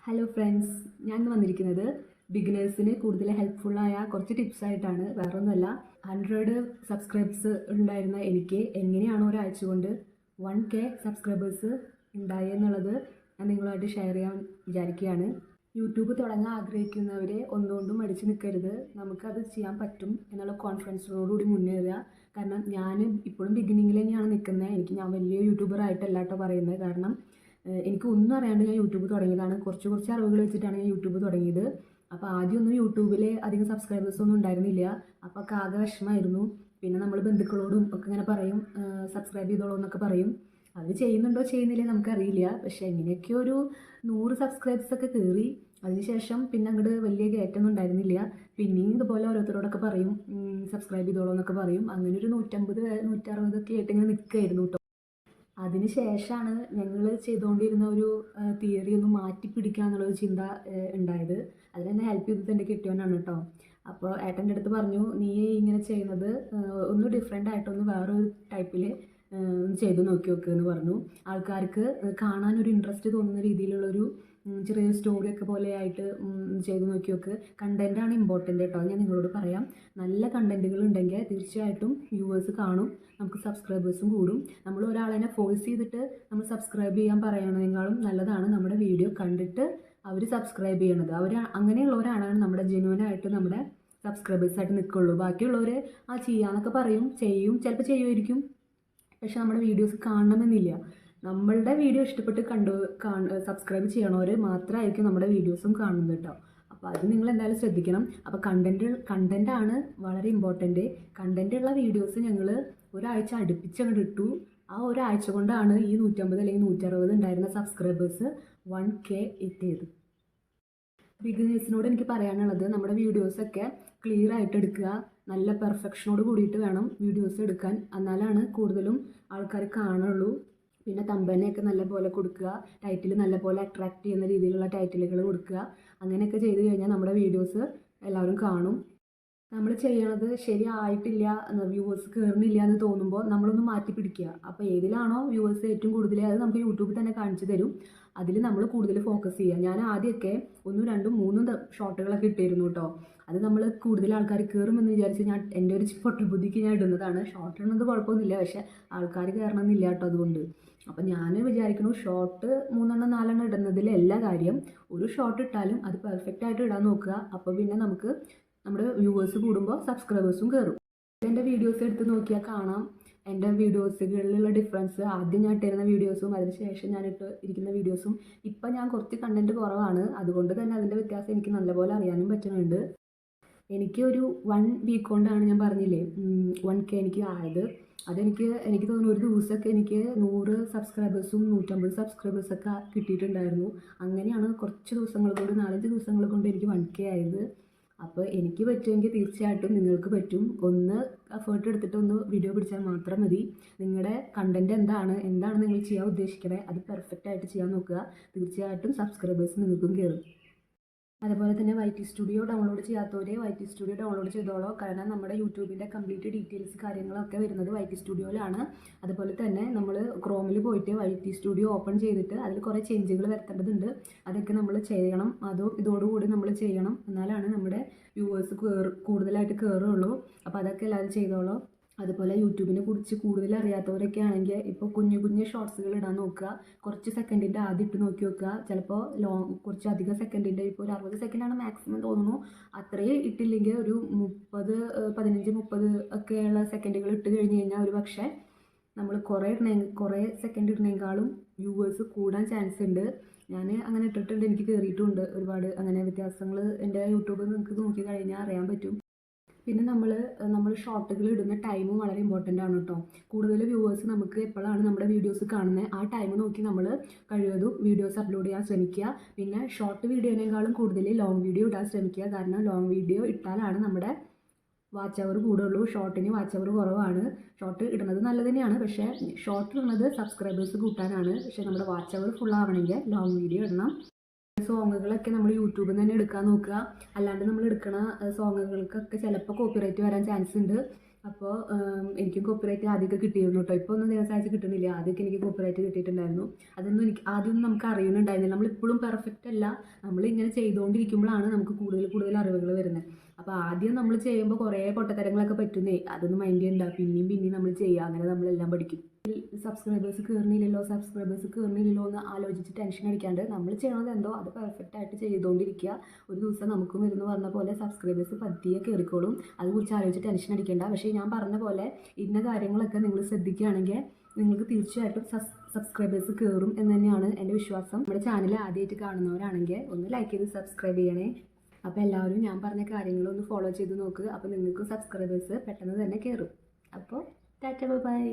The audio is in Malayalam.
ഹലോ ഫ്രണ്ട്സ്, ഞാൻ വന്നിരിക്കുന്നത് ബിഗിനേഴ്സിന് കൂടുതൽ ഹെൽപ്ഫുള്ളായ കുറച്ച് ടിപ്സായിട്ടാണ്. വേറൊന്നുമല്ല, 100 സബ്സ്ക്രൈബ്സ് ഉണ്ടായിരുന്ന എനിക്ക് എങ്ങനെയാണോ ഒരാഴ്ച കൊണ്ട് 1K സബ്സ്ക്രൈബേഴ്സ് ഉണ്ടായി എന്നുള്ളത് ഞാൻ നിങ്ങളുമായിട്ട് ഷെയർ ചെയ്യാൻ വിചാരിക്കുകയാണ്. യൂട്യൂബ് തുടങ്ങാൻ ആഗ്രഹിക്കുന്നവർ ഒന്നുകൊണ്ടും മടിച്ച് നിൽക്കരുത്. നമുക്കത് ചെയ്യാൻ പറ്റും എന്നുള്ള കോൺഫിഡൻസോടുകൂടി മുന്നേറുക. കാരണം ഞാൻ ഇപ്പോഴും ബിഗിനിങ്ങിൽ തന്നെയാണ് നിൽക്കുന്നത്. ഞാൻ വലിയ യൂട്യൂബർ ആയിട്ടല്ല കേട്ടോ പറയുന്നത്. കാരണം എനിക്ക് ഒന്നും അറിയാണ്ട് ഞാൻ യൂട്യൂബ് തുടങ്ങിയതാണ്. കുറച്ച് അറിവുകൾ വെച്ചിട്ടാണ് ഞാൻ യൂട്യൂബ് തുടങ്ങിയത്. അപ്പോൾ ആദ്യമൊന്നും യൂട്യൂബിൽ അധികം സബ്സ്ക്രൈബേഴ്സൊന്നും ഉണ്ടായിരുന്നില്ല. അപ്പോൾ ഒക്കെ ആകെ വിഷമമായിരുന്നു. പിന്നെ നമ്മൾ ബന്ധുക്കളോടും ഒക്കെ ഇങ്ങനെ പറയും, സബ്സ്ക്രൈബ് ചെയ്തോളൂ എന്നൊക്കെ പറയും. അവർ ചെയ്യുന്നുണ്ടോ ചെയ്യുന്നില്ലേ നമുക്കറിയില്ല. പക്ഷേ എങ്ങനെയൊക്കെയോ ഒരു 100 സബ്സ്ക്രൈബ്സൊക്കെ കയറി. അതിനുശേഷം പിന്നെ അങ്ങോട്ട് വലിയ കയറ്റമൊന്നും ഉണ്ടായിരുന്നില്ല. പിന്നെയും ഇതുപോലെ ഓരോരുത്തരോടൊക്കെ പറയും, സബ്സ്ക്രൈബ് ചെയ്തോളൂ എന്നൊക്കെ പറയും. അങ്ങനെ ഒരു 150 160 ആയിട്ട് ഇങ്ങനെ നിൽക്കുകയായിരുന്നു കേട്ടോ. അതിന് ശേഷമാണ് ഞങ്ങൾ ചെയ്തുകൊണ്ടിരുന്ന ഒരു തിയറി ഒന്ന് മാറ്റി പിടിക്കുക എന്നുള്ളൊരു ചിന്ത ഉണ്ടായത്. അതിനെന്നെ ഹെൽപ്പ് ചെയ്തത് എൻ്റെ കെട്ടിയവനാണ് കേട്ടോ. അപ്പോൾ ഏട്ടൻ്റെ അടുത്ത് പറഞ്ഞു, നീ ഇങ്ങനെ ചെയ്യുന്നത് ഒന്ന് ഡിഫറെൻ്റ് ആയിട്ടൊന്ന് വേറൊരു ടൈപ്പിൽ ഒന്ന് ചെയ്ത് നോക്കി നോക്കുക എന്ന് പറഞ്ഞു. ആൾക്കാർക്ക് കാണാനൊരു ഇൻട്രസ്റ്റ് തോന്നുന്ന രീതിയിലുള്ളൊരു ചെറിയൊരു സ്റ്റോറിയൊക്കെ പോലെ ആയിട്ട് ചെയ്ത് നോക്കി നോക്ക്. കണ്ടൻറ്റാണ് ഇമ്പോർട്ടൻ്റ് കേട്ടോ. ഞാൻ നിങ്ങളോട് പറയാം, നല്ല കണ്ടൻറ്റുകൾ ഉണ്ടെങ്കിൽ തീർച്ചയായിട്ടും വ്യൂവേഴ്സ് കാണും, നമുക്ക് സബ്സ്ക്രൈബേഴ്സും കൂടും. നമ്മൾ ഒരാളെ ഫോഴ്സ് ചെയ്തിട്ട് നമ്മൾ സബ്സ്ക്രൈബ് ചെയ്യാൻ പറയണതിനേക്കാളും നല്ലതാണ് നമ്മുടെ വീഡിയോ കണ്ടിട്ട് അവർ സബ്സ്ക്രൈബ് ചെയ്യണത്. അങ്ങനെയുള്ളവരാണ് നമ്മുടെ ജെന്യുവനായിട്ട് നമ്മുടെ സബ്സ്ക്രൈബേഴ്സായിട്ട് നിൽക്കുള്ളൂ. ബാക്കിയുള്ളവർ ചെയ്യാന്നൊക്കെ പറയും, ചിലപ്പോൾ ചെയ്യുമായിരിക്കും, പക്ഷെ നമ്മുടെ വീഡിയോസ് കാണണമെന്നില്ല. നമ്മളുടെ വീഡിയോ ഇഷ്ടപ്പെട്ട് സബ്സ്ക്രൈബ് ചെയ്യണവർ മാത്രമായിരിക്കും നമ്മുടെ വീഡിയോസും കാണുന്നത് കേട്ടോ. അപ്പോൾ അത് നിങ്ങൾ എന്തായാലും ശ്രദ്ധിക്കണം. അപ്പോൾ കണ്ടൻറ്റാണ് വളരെ ഇമ്പോർട്ടൻറ്റ്. കണ്ടൻറ്റുള്ള വീഡിയോസ് ഞങ്ങൾ ഒരാഴ്ച അടുപ്പിച്ച് അങ്ങോട്ട് ഇട്ടു. ആ ഒരാഴ്ച കൊണ്ടാണ് ഈ 150 അല്ലെങ്കിൽ 160 ഉണ്ടായിരുന്ന സബ്സ്ക്രൈബേഴ്സ് 1K എത്തിയത്. ബിഗിനേഴ്സിനോട് എനിക്ക് പറയാനുള്ളത്, നമ്മുടെ വീഡിയോസൊക്കെ ക്ലിയർ ആയിട്ട് എടുക്കുക. നല്ല പെർഫെക്ഷനോട് കൂടിയിട്ട് വേണം വീഡിയോസ് എടുക്കാൻ. എന്നാലാണ് കൂടുതലും ആൾക്കാർ കാണുള്ളൂ. പിന്നെ തമ്പനെയൊക്കെ നല്ല പോലെ കൊടുക്കുക, ടൈറ്റിൽ നല്ല പോലെ അട്രാക്റ്റ് ചെയ്യുന്ന രീതിയിലുള്ള ടൈറ്റിലുകൾ കൊടുക്കുക. അങ്ങനെയൊക്കെ ചെയ്ത് കഴിഞ്ഞാൽ നമ്മുടെ വീഡിയോസ് എല്ലാവരും കാണും. നമ്മൾ ചെയ്യണത് ശരിയായിട്ടില്ല, വ്യൂവേഴ്സ് കയറുന്നില്ല എന്ന് തോന്നുമ്പോൾ നമ്മളൊന്ന് മാറ്റി പിടിക്കുക. അപ്പോൾ ഏതിലാണോ വ്യൂവേഴ്സ് ഏറ്റവും കൂടുതൽ, അത് നമുക്ക് യൂട്യൂബിൽ തന്നെ കാണിച്ചു തരും. അതിൽ നമ്മൾ കൂടുതൽ ഫോക്കസ് ചെയ്യുക. ഞാൻ ആദ്യമൊക്കെ 1, 2, 3 ഷോട്ടുകളൊക്കെ ഇട്ടിരുന്നു കേട്ടോ. അത് നമ്മൾ കൂടുതൽ ആൾക്കാർ കയറുമെന്ന് വിചാരിച്ച് എൻ്റെ ഒരു പൊട്ടബുദ്ധിക്ക് ഞാൻ ഇടുന്നതാണ്. ഷോർട്ട് ഇടുന്നത് കുഴപ്പമൊന്നുമില്ല, പക്ഷേ ആൾക്കാർ കയറണമെന്നില്ല കേട്ടോ. അതുകൊണ്ട് അപ്പോൾ ഞാൻ വിചാരിക്കുന്നു, ഷോർട്ട് 3 4 ഇടുന്നതിലല്ല കാര്യം. ഒരു ഷോർട്ട് ഇട്ടാലും അത് പെർഫെക്റ്റ് ആയിട്ട് ഇടാൻ നോക്കുക. അപ്പോൾ പിന്നെ നമുക്ക് നമ്മുടെ വ്യൂവേഴ്സ് കൂടുമ്പോൾ സബ്സ്ക്രൈബേഴ്സും കയറും. എൻ്റെ വീഡിയോസ് എടുത്ത് നോക്കിയാൽ കാണാം എൻ്റെ വീഡിയോസുകളിലുള്ള ഡിഫറൻസ്. ആദ്യം ഞാൻ ഇട്ടിരുന്ന വീഡിയോസും അതിനുശേഷം ഞാൻ ഇരിക്കുന്ന വീഡിയോസും. ഇപ്പം ഞാൻ കുറച്ച് കണ്ടൻറ്റ് കുറവാണ്, അതുകൊണ്ട് തന്നെ അതിൻ്റെ വ്യത്യാസം എനിക്ക് നല്ലപോലെ അറിയാനും പറ്റുന്നുണ്ട്. എനിക്ക് ഒരു 1 വീക്ക് കൊണ്ടാണ്, ഞാൻ പറഞ്ഞില്ലേ 1K എനിക്ക് ആയത്. എനിക്ക് തോന്നുന്നു ഒരു ദിവസമൊക്കെ എനിക്ക് 100 സബ്സ്ക്രൈബേഴ്സും 150 സബ്സ്ക്രൈബേഴ്സൊക്കെ കിട്ടിയിട്ടുണ്ടായിരുന്നു. അങ്ങനെയാണ് കുറച്ച് ദിവസങ്ങൾ കൊണ്ട്, 4-5 ദിവസങ്ങൾ കൊണ്ട് എനിക്ക് 1K ആയത്. അപ്പോൾ എനിക്ക് പറ്റുമെങ്കിൽ തീർച്ചയായിട്ടും നിങ്ങൾക്ക് പറ്റും. ഒന്ന് എഫേർട്ട് എടുത്തിട്ട് ഒന്ന് വീഡിയോ പിടിച്ചാൽ മാത്രം മതി. നിങ്ങളുടെ കണ്ടൻറ്റ് എന്താണ് നിങ്ങൾ ചെയ്യാൻ ഉദ്ദേശിക്കണേ അത് പെർഫെക്റ്റ് ആയിട്ട് ചെയ്യാൻ നോക്കുക. തീർച്ചയായിട്ടും സബ്സ്ക്രൈബേഴ്സ് നിങ്ങൾക്കും കയറും. അതുപോലെ തന്നെ YT സ്റ്റുഡിയോ ഡൗൺലോഡ് ചെയ്യാത്തവരെ YT സ്റ്റുഡിയോ ഡൗൺലോഡ് ചെയ്തോളൂ. കാരണം നമ്മുടെ യൂട്യൂബിൻ്റെ കംപ്ലീറ്റ് ഡീറ്റെയിൽസ് കാര്യങ്ങളൊക്കെ വരുന്നത് YT സ്റ്റുഡിയോയിലാണ്. അതുപോലെ തന്നെ നമ്മൾ ക്രോമിൽ പോയിട്ട് YT സ്റ്റുഡിയോ ഓപ്പൺ ചെയ്തിട്ട് അതിൽ കുറേ ചേഞ്ചുകൾ വരുത്തേണ്ടതുണ്ട്. അതൊക്കെ നമ്മൾ ചെയ്യണം. ഇതോടുകൂടി നമ്മൾ ചെയ്യണം. എന്നാലാണ് നമ്മുടെ വ്യൂവേഴ്സ് കൂടുതലായിട്ട് കയറുള്ളൂ. അപ്പോൾ അതൊക്കെ എല്ലാവരും ചെയ്തോളൂ. അതുപോലെ യൂട്യൂബിനെ കുറിച്ച് കൂടുതൽ അറിയാത്തവരൊക്കെ ആണെങ്കിൽ ഇപ്പോൾ കുഞ്ഞു ഷോർട്സുകൾ ഇടാൻ നോക്കുക. കുറച്ച് സെക്കൻഡിൻ്റെ ആദ്യം ഇട്ട് നോക്കി നോക്കുക. ചിലപ്പോൾ കുറച്ചധികം സെക്കൻഡിൻ്റെ, ഇപ്പോൾ ഒരു 60 സെക്കൻഡാണ് മാക്സിമം തോന്നുന്നു. അത്രയും ഇട്ടില്ലെങ്കിൽ ഒരു 15 30 ഒക്കെയുള്ള സെക്കൻഡുകൾ ഇട്ട് കഴിഞ്ഞ് കഴിഞ്ഞാൽ ഒരു പക്ഷേ നമ്മൾ കുറേ സെക്കൻഡ് ഇടുന്നതിനേക്കാളും വ്യൂവേഴ്സ് കൂടാൻ ചാൻസ് ഉണ്ട്. ഞാൻ അങ്ങനെ ഇട്ടിട്ടുണ്ട്, എനിക്ക് കയറിയിട്ടുണ്ട് ഒരുപാട്. അങ്ങനെ വ്യത്യാസങ്ങൾ എൻ്റെ യൂട്യൂബിൽ നിങ്ങൾക്ക് നോക്കി കഴിഞ്ഞാൽ അറിയാൻ പറ്റും. പിന്നെ നമ്മൾ ഷോർട്ടുകൾ ഇടുന്ന ടൈമും വളരെ ഇമ്പോർട്ടൻ്റ് ആണ് കേട്ടോ. കൂടുതൽ വ്യൂവേഴ്സ് നമുക്ക് എപ്പോഴാണ് നമ്മുടെ വീഡിയോസ് കാണുന്നത് ആ ടൈം നോക്കി നമ്മൾ കഴിവതും വീഡിയോസ് അപ്ലോഡ് ചെയ്യാൻ ശ്രമിക്കുക. പിന്നെ ഷോർട്ട് വീഡിയോനേക്കാളും കൂടുതൽ ലോങ് വീഡിയോ ഇടാൻ ശ്രമിക്കുക. കാരണം ലോങ് വീഡിയോ ഇട്ടാലാണ് നമ്മുടെ വാച്ച് അവർ കൂടുള്ളൂ. ഷോർട്ടിന് വാച്ച് അവർ കുറവാണ്. ഷോർട്ട് ഇടുന്നത് നല്ലത് തന്നെയാണ്, പക്ഷേ ഷോർട്ട് ഇടുന്നത് സബ്സ്ക്രൈബേഴ്സ് കൂട്ടാനാണ്. പക്ഷേ നമ്മുടെ വാച്ച് അവർ ഫുൾ ആവണമെങ്കിൽ ലോങ് വീഡിയോ ഇടണം. സോങ്ങുകളൊക്കെ നമ്മൾ യൂട്യൂബിൽ നിന്ന് തന്നെ എടുക്കാൻ നോക്കുക. അല്ലാണ്ട് നമ്മൾ എടുക്കണ സോങ്ങുകൾക്കൊക്കെ ചിലപ്പോൾ കോപ്പിറൈറ്റ് വരാൻ ചാൻസ് ഉണ്ട്. അപ്പോൾ എനിക്കും കോപ്പിറൈറ്റ് ആദ്യമൊക്കെ കിട്ടിയിരുന്നു കേട്ടോ. ഇപ്പോൾ ഒന്നും ദിവസമായിട്ട് കിട്ടുന്നില്ല. ആദ്യമൊക്കെ എനിക്ക് കോപ്പിറൈറ്റ് കിട്ടിയിട്ടുണ്ടായിരുന്നു. അതൊന്നും എനിക്ക് ആദ്യമൊന്നും നമുക്ക് അറിയുന്നുണ്ടായിരുന്നില്ല. നമ്മളിപ്പോഴും പെർഫെക്റ്റ് അല്ല. നമ്മളിങ്ങനെ ചെയ്തുകൊണ്ടിരിക്കുമ്പോഴാണ് നമുക്ക് കൂടുതൽ കൂടുതൽ അറിവുകൾ വരുന്നത്. അപ്പോൾ ആദ്യം നമ്മൾ ചെയ്യുമ്പോൾ കുറേ പൊട്ടത്തരങ്ങളൊക്കെ പറ്റുന്നേ, അതൊന്നും മൈൻഡ് ചെയ്യണ്ട. പിന്നെയും പിന്നെയും നമ്മൾ ചെയ്യുക, അങ്ങനെ നമ്മളെല്ലാം പഠിക്കും. സബ്സ്ക്രൈബേഴ്സ് കയറുന്നില്ലല്ലോ എന്ന് ആലോചിച്ച് ടെൻഷൻ അടിക്കാണ്ട് നമ്മൾ ചെയ്യണത് എന്തോ അത് പെർഫെക്റ്റ് ആയിട്ട് ചെയ്തുകൊണ്ടിരിക്കുക. ഒരു ദിവസം നമുക്കും ഇരുന്ന് പറഞ്ഞ പോലെ സബ്സ്ക്രൈബേഴ്സ് പതിയെ കയറിക്കോളും. അതിനെക്കുറിച്ച് ആലോചിച്ച് ടെൻഷൻ അടിക്കേണ്ട. പക്ഷേ ഞാൻ പറഞ്ഞ പോലെ ഇന്ന കാര്യങ്ങളൊക്കെ നിങ്ങൾ ശ്രദ്ധിക്കുകയാണെങ്കിൽ നിങ്ങൾക്ക് തീർച്ചയായിട്ടും സബ്സ്ക്രൈബേഴ്സ് കയറും എന്ന് തന്നെയാണ് എൻ്റെ വിശ്വാസം. നമ്മുടെ ചാനൽ ആദ്യമായിട്ട് കാണുന്നവരാണെങ്കിൽ ഒന്ന് ലൈക്ക് ചെയ്ത് സബ്സ്ക്രൈബ് ചെയ്യണേ. അപ്പോൾ എല്ലാവരും ഞാൻ പറഞ്ഞ കാര്യങ്ങളൊന്ന് ഫോളോ ചെയ്ത് നോക്കുക. അപ്പോൾ നിങ്ങൾക്ക് സബ്സ്ക്രൈബേഴ്സ് പെട്ടെന്ന് തന്നെ കയറും. അപ്പോൾ ടാറ്റ ബൈ.